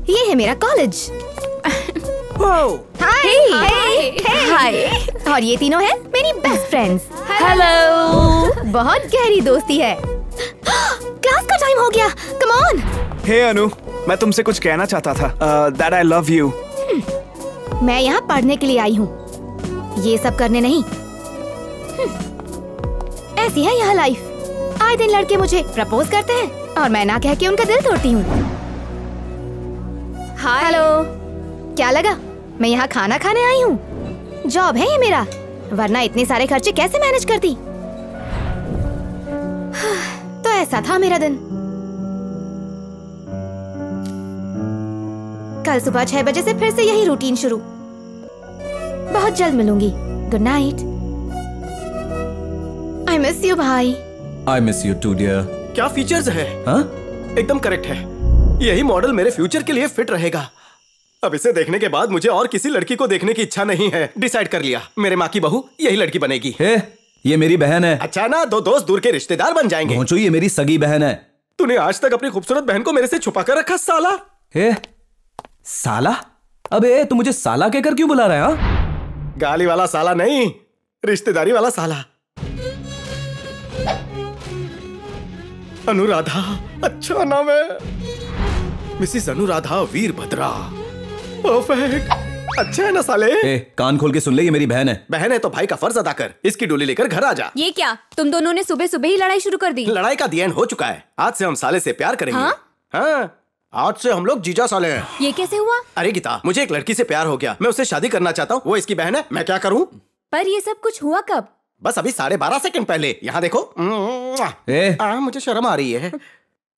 ये है मेरा कॉलेज। हाय। और ये तीनों हैं मेरी बेस्ट फ्रेंड्स। हेलो। बहुत गहरी दोस्ती है। क्लास का टाइम हो गया। Come on. हे अनु, मैं तुमसे कुछ कहना चाहता था। That I love you. मैं यहाँ पढ़ने के लिए आई हूँ, ये सब करने नहीं। ऐसी है यहाँ लाइफ। आए दिन लड़के मुझे प्रपोज करते हैं और मैं ना कह के उनका दिल तोड़ती हूँ। हेलो। क्या लगा मैं यहाँ खाना खाने आई हूँ? जॉब है ये मेरा, वरना इतने सारे खर्चे कैसे मैनेज करती। तो ऐसा था मेरा दिन। कल सुबह 6 बजे से फिर से यही रूटीन शुरू। बहुत जल्द मिलूंगी। Good night. I miss you भाई। I miss you too dear. क्या फीचर्स है? हाँ? एकदम करेक्ट है। यही मॉडल मेरे फ्यूचर के लिए फिट रहेगा। अब इसे देखने के बाद मुझे और किसी लड़की को देखने की इच्छा नहीं है। डिसाइड कर लिया, मेरे माँ की बहू यही लड़की बनेगी। ये मेरी बहन है। अच्छा ना, दो दोस्त दूर के रिश्तेदार बन जाएंगे। पहुंचो, ये मेरी सगी बहन है। तूने आज तक अपनी खूबसूरत बहन को मेरे से छुपा कर रखा साला। साला? अबे तू मुझे साला कहकर क्यों बुला रहा है? गाली वाला साला नहीं, रिश्तेदारी वाला साला। अनुराधा अच्छा नाम है। मिसिस अनुराधा वीरभद्रा। परफेक्ट। अच्छा है ना साले? कान खोल के सुन ले, ये मेरी बहन है। बहन है तो भाई का फर्ज अदा कर। इसकी डोली लेकर घर आ जा। ये क्या, तुम दोनों ने सुबह सुबह ही लड़ाई शुरू कर दी? लड़ाई का दी एंड हो चुका है। आज से हम साले से प्यार करेंगे। हाँ, आज से हम लोग जीजा साले हैं। ये कैसे हुआ? अरे गीता, मुझे एक लड़की से प्यार हो गया, मैं उससे शादी करना चाहता हूँ। वो इसकी बहन है, मैं क्या करूँ? पर ये सब कुछ हुआ कब? बस अभी 12.5 सेकंड पहले। यहाँ देखो। मुझे शर्म आ रही है।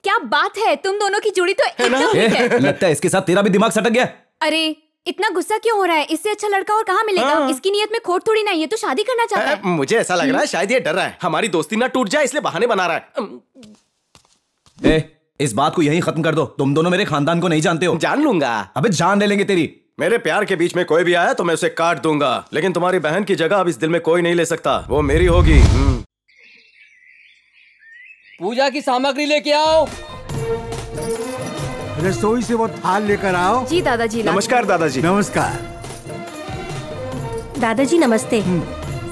क्या बात है, तुम दोनों की जोड़ी तो एकदम ठीक है। लगता है इसके साथ तेरा भी दिमाग सटक गया। अरे इतना गुस्सा क्यों हो रहा है? इससे अच्छा लड़का और कहाँ मिलेगा? इसकी नीयत में खोट थोड़ी नहीं है, तो शादी करना चाहता है। मुझे ऐसा लग रहा है शायद ये डर रहा है हमारी दोस्ती ना टूट जाए, इसलिए बहाने बना रहा है। इस बात को यहीं खत्म कर दो। तुम दोनों मेरे खानदान को नहीं जानते हो। जान लूंगा। अबे जान ले लेंगे तेरी। मेरे प्यार के बीच में कोई भी आया तो मैं उसे काट दूंगा, लेकिन तुम्हारी बहन की जगह अब इस दिल में कोई नहीं ले सकता। वो मेरी होगी। पूजा की सामग्री लेके आओ। रसोई से वो थाल लेकर आओ। जी दादाजी। नमस्कार दादाजी। नमस्कार दादाजी। नमस्ते।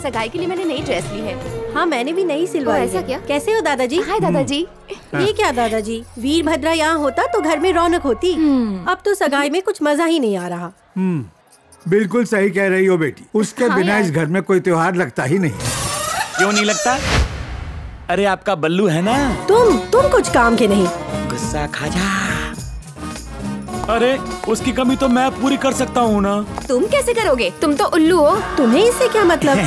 सगाई के लिए मैंने नई ड्रेस ली है। हाँ, मैंने भी नई सिलवाई है। ऐसा क्या? कैसे हो दादाजी? हाय दादाजी। ये क्या दादाजी, वीरभद्रा यहाँ होता तो घर में रौनक होती। अब तो सगाई में कुछ मजा ही नहीं आ रहा। बिल्कुल सही कह रही हो बेटी। उसके बिना इस घर में कोई त्योहार लगता ही नहीं। क्यों नहीं लगता? अरे आपका बल्लू है ना। तुम कुछ काम के नहीं। गुस्सा खा जा। अरे उसकी कमी तो मैं पूरी कर सकता हूँ ना। तुम कैसे करोगे? तुम तो उल्लू हो। तुम्हें इससे क्या मतलब?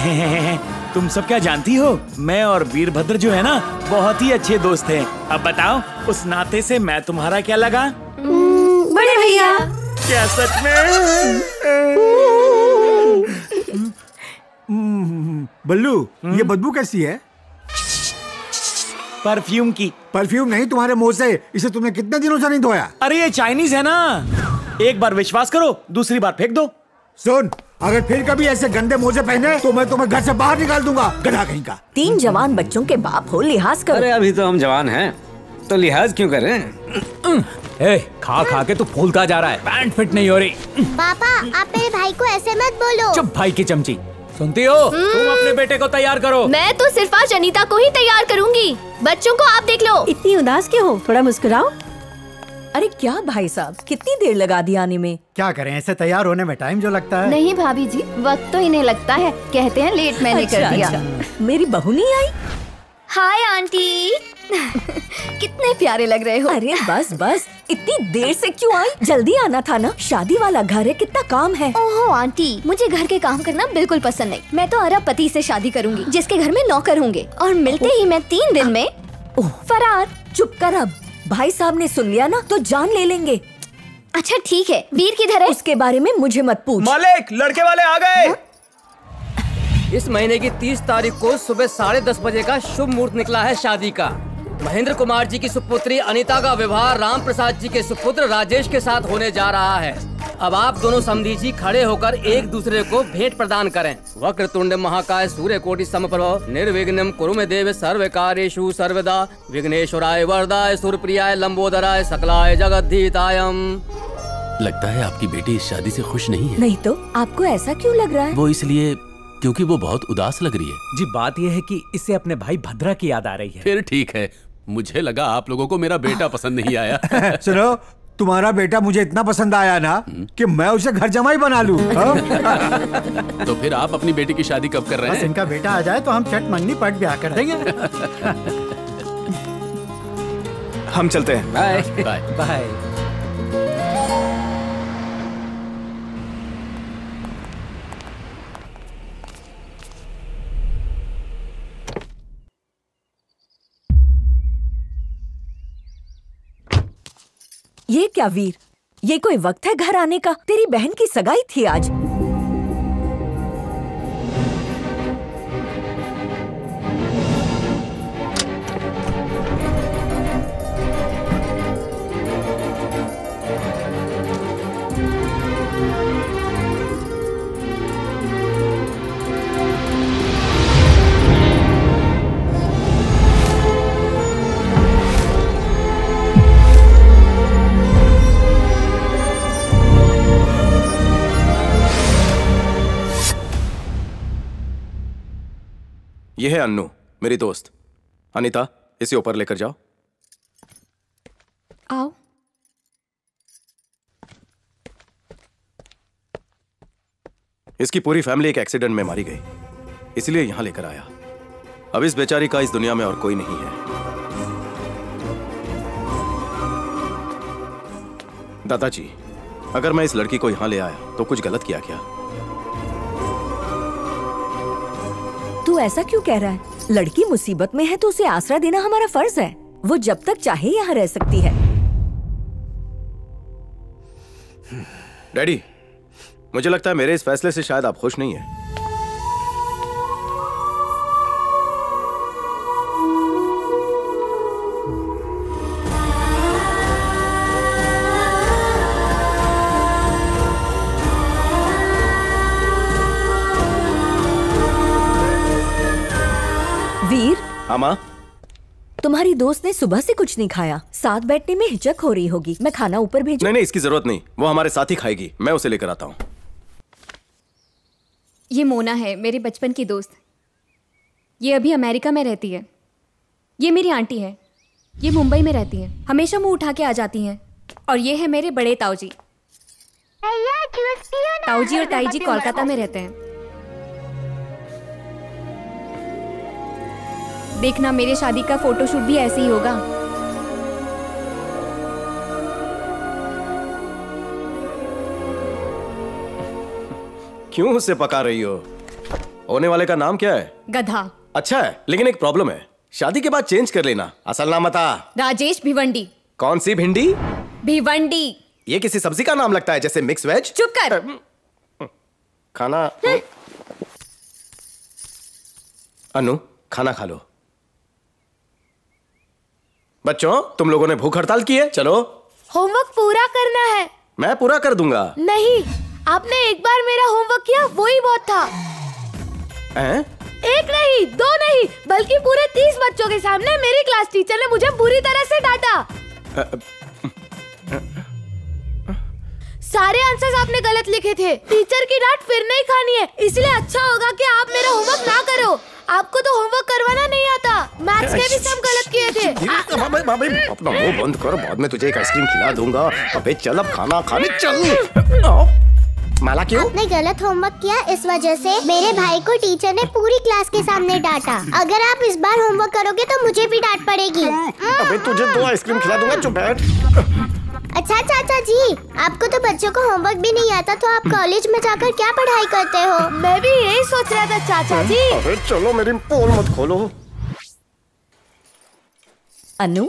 तुम सब क्या जानती हो? मैं और वीरभद्र जो है ना, बहुत ही अच्छे दोस्त हैं। अब बताओ, उस नाते से मैं तुम्हारा क्या लगा? बड़े भैया। क्या सच में? बल्लू, ये बदबू कैसी है? परफ्यूम की। परफ्यूम नहीं, तुम्हारे मुंह से। इसे तुमने कितने दिनों से नहीं धोया? अरे ये चाइनीज है ना, एक बार विश्वास करो, दूसरी बार फेंक दो। सुन, अगर फिर कभी ऐसे गंदे मोजे पहने तो मैं तुम्हें घर से बाहर निकाल दूंगा, गधा कहीं का। 3 जवान बच्चों के बाप हो, लिहाज करो। अरे अभी तो हम जवान हैं, तो लिहाज क्यों करें? खा खा के तो फूलता जा रहा है, पैंट फिट नहीं हो रही। पापा, आप मेरे भाई को ऐसे मत बोलो। चुप भाई की चमची। सुनती हो? तुम अपने बेटे को तैयार करो। मैं तो सिर्फ आज अनीता को ही तैयार करूंगी, बच्चों को आप देख लो। इतनी उदास क्यों हो? थोड़ा मुस्कुराओ। अरे क्या भाई साहब, कितनी देर लगा दी आने में? क्या करें, ऐसे तैयार होने में टाइम जो लगता है। नहीं भाभी जी, वक्त तो इन्हें लगता है, कहते हैं लेट मैंने कर दिया। मेरी बहू नहीं आई? Hi aunty. कितने प्यारे लग रहे हो। अरे बस बस, इतनी देर से क्यों आई? जल्दी आना था ना, शादी वाला घर है, कितना काम है। ओहो आंटी, मुझे घर के काम करना बिल्कुल पसंद नहीं। मैं तो अरब पति से शादी करूंगी, जिसके घर में नौकर होंगे, और मिलते ही मैं 3 दिन में फरार। चुप कर अब, भाई साहब ने सुन लिया ना तो जान ले लेंगे। अच्छा ठीक है, वीर किधर है? उसके बारे में मुझे मत पूछ। मालिक, लड़के वाले आ गए। इस महीने की 30 तारीख को सुबह 10:30 बजे का शुभ मुहूर्त निकला है शादी का। महेंद्र कुमार जी की सुपुत्री अनीता का विवाह राम प्रसाद जी के सुपुत्र राजेश के साथ होने जा रहा है। अब आप दोनों समधी जी खड़े होकर एक दूसरे को भेंट प्रदान करें। वक्रतुंड महाकाय सूर्यकोटि समप्रभ निर्विघ्नं कुरु मे देव सर्वकार्येषु सर्वदा विघ्नेश्वराय वरदाय सुरप्रियाय लंबोदराय सकलाय जगद्धितायम्। लगता है आपकी बेटी इस शादी से खुश नहीं है। नहीं तो आपको ऐसा क्यों लग रहा है? वो इसलिए क्योंकि वो बहुत उदास लग रही है। जी बात यह है कि इससे अपने भाई भद्रा की याद आ रही है। फिर ठीक है, मुझे लगा आप लोगों को मेरा बेटा पसंद नहीं आया। सुनो, तुम्हारा बेटा मुझे इतना पसंद आया ना कि मैं उसे घर जमाई बना लूं। तो फिर आप अपनी बेटी की शादी कब कर रहे हैं? इनका बेटा आ जाए तो हम चट मंगनी पट ब्याह कर देंगे। हम चलते हैं। Bye bye bye. ये क्या वीर, ये कोई वक्त है घर आने का? तेरी बहन की सगाई थी आज। ये है अन्नू, मेरी दोस्त। अनीता, इसे ऊपर लेकर जाओ। आओ। इसकी पूरी फैमिली एक एक्सीडेंट में मारी गई, इसलिए यहां लेकर आया। अब इस बेचारी का इस दुनिया में और कोई नहीं है। दादाजी, अगर मैं इस लड़की को यहां ले आया तो कुछ गलत किया क्या? तू ऐसा क्यों कह रहा है? लड़की मुसीबत में है तो उसे आसरा देना हमारा फर्ज है। वो जब तक चाहे यहाँ रह सकती है। डैडी, मुझे लगता है मेरे इस फैसले से शायद आप खुश नहीं हैं। वीर, हाँ माँ? तुम्हारी दोस्त ने सुबह से कुछ नहीं खाया। साथ बैठने में हिचक हो रही होगी। मैं खाना ऊपर भेजूं? नहीं नहीं, इसकी जरूरत नहीं, वो हमारे साथ ही खाएगी। मैं उसे लेकर आता हूँ। ये मोना है, मेरे बचपन की दोस्त। ये अभी अमेरिका में रहती है। ये मेरी आंटी है, ये मुंबई में रहती है। हमेशा मुंह उठा के आ जाती हैं। और ये है मेरे बड़े ताऊजी। ताऊजी और ताई जी कोलकाता में रहते हैं। देखना, मेरे शादी का फोटोशूट भी ऐसे ही होगा। क्यों उससे पका रही हो? होने वाले का नाम क्या है? गधा। अच्छा है, लेकिन एक प्रॉब्लम है, शादी के बाद चेंज कर लेना। असल नाम बता। राजेश भिवंडी। कौन सी भिंडी? भिवंडी। ये किसी सब्जी का नाम लगता है, जैसे मिक्स वेज। चुप कर। खाना। अनु, खाना खा लो। बच्चों, तुम लोगों ने भूख हड़ताल की है, चलो। होमवर्क पूरा करना है। मैं पूरा कर दूंगा। नहीं, आपने एक बार मेरा होमवर्क किया, वो ही बहुत था। एक नहीं, दो नहीं, बल्कि पूरे 30 बच्चों के सामने मेरी क्लास टीचर ने मुझे बुरी तरह से डांटा। सारे आंसर्स आपने गलत लिखे थे। टीचर की डांट फिर नहीं खानी है, इसलिए अच्छा होगा कि आप मेरा होमवर्क ना करो। आपको तो होमवर्क करवाना नहीं आता। मैथ्स के भी सब गलत किए थे। अपना मुंह बंद कर, बाद में तुझे एक आइसक्रीम खिला दूंगा। अबे चल, अब खाना खाने चल। माला, क्यों? आपने गलत होमवर्क किया, इस वजह से मेरे भाई को टीचर ने पूरी क्लास के सामने डांटा। अगर आप इस बार होमवर्क करोगे तो मुझे भी डांट पड़ेगी। अबे तुझे 2 आइसक्रीम खिला दूंगा, चुप बैठ। अच्छा चाचा जी, आपको तो बच्चों को होमवर्क भी नहीं आता, तो आप कॉलेज में जाकर क्या पढ़ाई करते हो? मैं भी यही सोच रहा था चाचा जी। अबे चलो, मेरी पोल मत खोलो। अनु,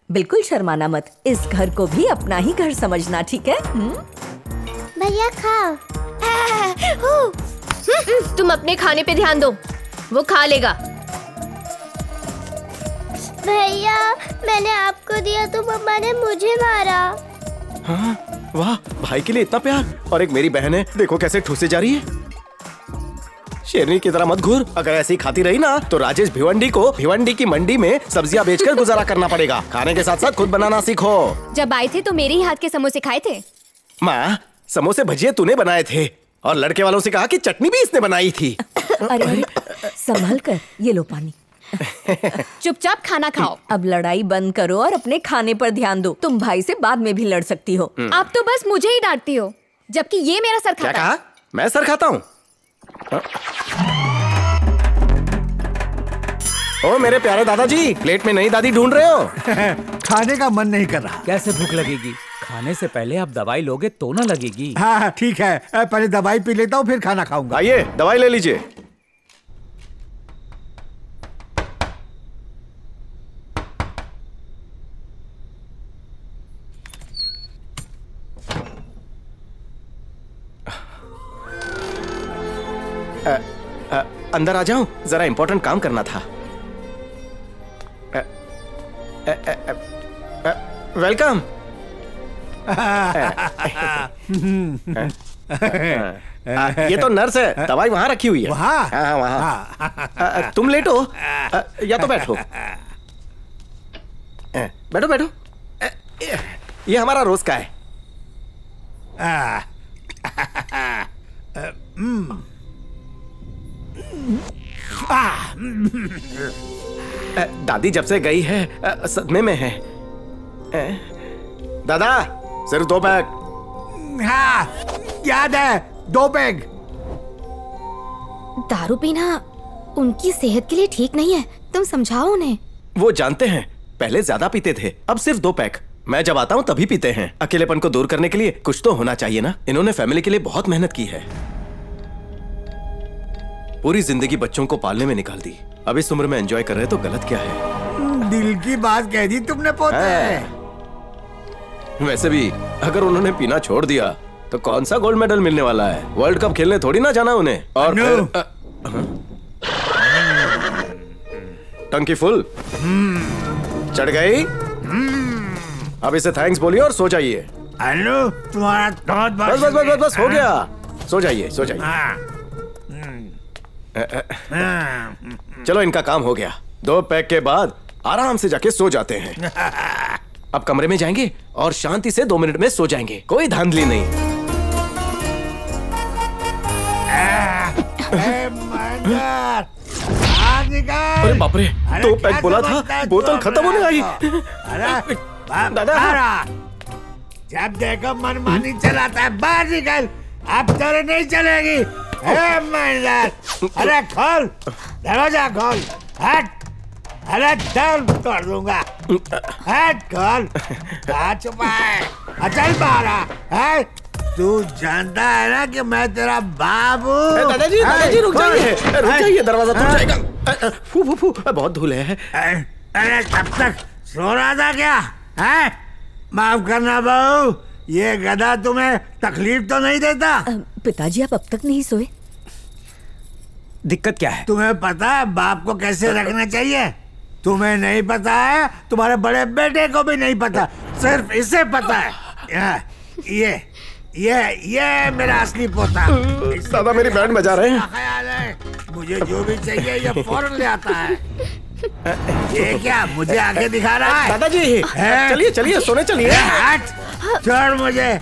बिल्कुल शर्माना मत। इस घर को भी अपना ही घर समझना, ठीक है? भैया खाओ। तुम अपने खाने पे ध्यान दो, वो खा लेगा। भैया मैंने आपको दिया तो मम्मा ने मुझे मारा। हाँ, वाह, भाई के लिए इतना प्यार। और एक मेरी बहन है, देखो कैसे ठूसे जा रही है। शेरनी की तरह मत घूर, अगर ऐसी खाती रही ना तो राजेश भिवंडी को भिवंडी की मंडी में सब्जियां बेचकर गुजारा करना पड़ेगा। खाने के साथ साथ खुद बनाना सीखो। जब आए थे तो मेरे ही हाथ के समोसे खाए थे। माँ, समोसे भजिए तूने बनाए थे और लड़के वालों से कहा कि चटनी भी इसने बनाई थी। अरे संभल कर, ये लो पानी। चुपचाप खाना खाओ। अब लड़ाई बंद करो और अपने खाने पर ध्यान दो। तुम भाई से बाद में भी लड़ सकती हो। आप तो बस मुझे ही डांटती हो, जबकि ये मेरा सर खाता है। क्या कहा? मैं सर खाता हूँ? ओ मेरे प्यारे दादाजी, प्लेट में नई दादी ढूंढ रहे हो? खाने का मन नहीं कर रहा। कैसे भूख लगेगी? खाने से पहले आप दवाई लोगे तो ना लगेगी। हाँ ठीक है, पहले दवाई पी लेता हूँ फिर खाना खाऊंगा। आइए दवाई ले लीजिए। अंदर आ जाऊं, जरा इंपॉर्टेंट काम करना था। वेलकम। ये तो नर्स है, दवाई वहां रखी हुई है। वहां? वहां। तुम लेटो या तो बैठो। बैठो बैठो। ये हमारा रोज का है। दादी जब से गई है सदमे में है। दादा सिर्फ 2 पैक। हाँ याद है, 2 पैक। दारू पीना उनकी सेहत के लिए ठीक नहीं है, तुम समझाओ उन्हें। वो जानते हैं, पहले ज्यादा पीते थे, अब सिर्फ 2 पैक। मैं जब आता हूँ तभी पीते हैं। अकेलेपन को दूर करने के लिए कुछ तो होना चाहिए ना। इन्होंने फैमिली के लिए बहुत मेहनत की है, पूरी जिंदगी बच्चों को पालने में निकाल दी। अब इस उम्र में एंजॉय कर रहे तो गलत क्या है? दिल की बात कह दी तुमने पोते। वैसे भी अगर उन्होंने पीना छोड़ दिया तो कौन सा गोल्ड मेडल मिलने वाला है? वर्ल्ड कप खेलने थोड़ी ना जाना उन्हें। और टंकी फुल चढ़ गई। अब इसे थैंक्स बोलिए और सो जाइए। अनु तुम्हारा बहुत बस बस बस बस हो गया, सो जाइए सो जाइए। चलो इनका काम हो गया। 2 पैक के बाद आराम से जाके सो जाते हैं। अब कमरे में जाएंगे और शांति से 2 मिनट में सो जाएंगे, कोई धांधली नहीं। अरे बाप रे, 2 पैक बोला था, बोतल खत्म होने आई। दादा जब देखो मनमानी चलाता है, बाहर निकल, अब तेरे नहीं चलेगी। अरे खोल दरवाजा, खोल। हट, अरे दम तोड़ दूंगा। हट खोल, कहाँ छुपा है? चल बाहर। तू जानता है ना कि मैं तेरा बाप हूँ। दादाजी रुक जाइए, दरवाजा टूट जाएगा। फू फू फू, बहुत धूल है। अरे तब तक सो रहा था क्या? है? माफ करना बहू, ये गधा तुम्हें तकलीफ तो नहीं देता? पिताजी आप अब तक नहीं सोए? दिक्कत क्या है? तुम्हें पता है बाप को कैसे रखना चाहिए? तुम्हें नहीं पता है, तुम्हारे बड़े बेटे को भी नहीं पता, सिर्फ इसे पता है। ये मेरा असली पोता। दादा मेरी बैंड बजा रहे हैं। ख्याल है, मुझे जो भी चाहिए ये फौरन ले आता है। ये क्या मुझे आगे दिखा रहा है? दादाजी चलिए सोने चलिए। हट, छोड़ मुझे।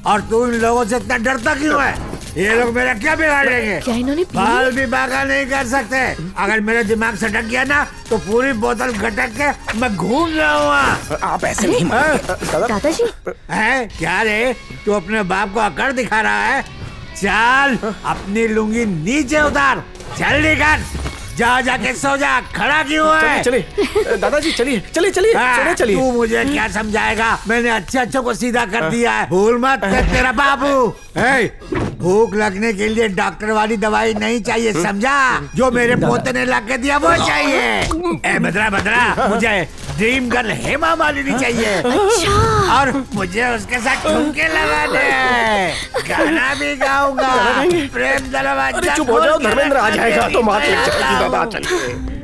और तू इन लोगों से इतना डरता क्यों है? ये लोग मेरा क्या बिगाड़ लेंगे? क्या इन्होंने बाल भी बागा नहीं कर सकते। अगर मेरे दिमाग से ढक गया ना तो पूरी बोतल गटक के मैं घूम जाऊंगा। आप ऐसे नहीं दादाजी। है क्या रे, तू अपने बाप को अकड़ दिखा रहा है? चल अपनी लुंगी नीचे उतार, जल्दी कर। जाके सो जा, खड़ा क्यों है? चलिए दादाजी, चलिए सोने चलिए। तू मुझे क्या समझाएगा? मैंने अच्छे को सीधा कर दिया है, भूल मत। तेरा बाबू भूख लगने के लिए डॉक्टर वाली दवाई नहीं चाहिए, समझा? जो मेरे पोते ने ला के दिया वो चाहिए। बदरा मुझे ड्रीम गर्ल हेमा मालिनी चाहिए। अच्छा। और मुझे उसके साथ ठुमके लगाने, गाना भी गाऊंगा। प्रेम दरवाजा। चुप हो जाओ, धर्मेंद्र आ जाएगा तो मार ले जाएगी। दादा चलिए।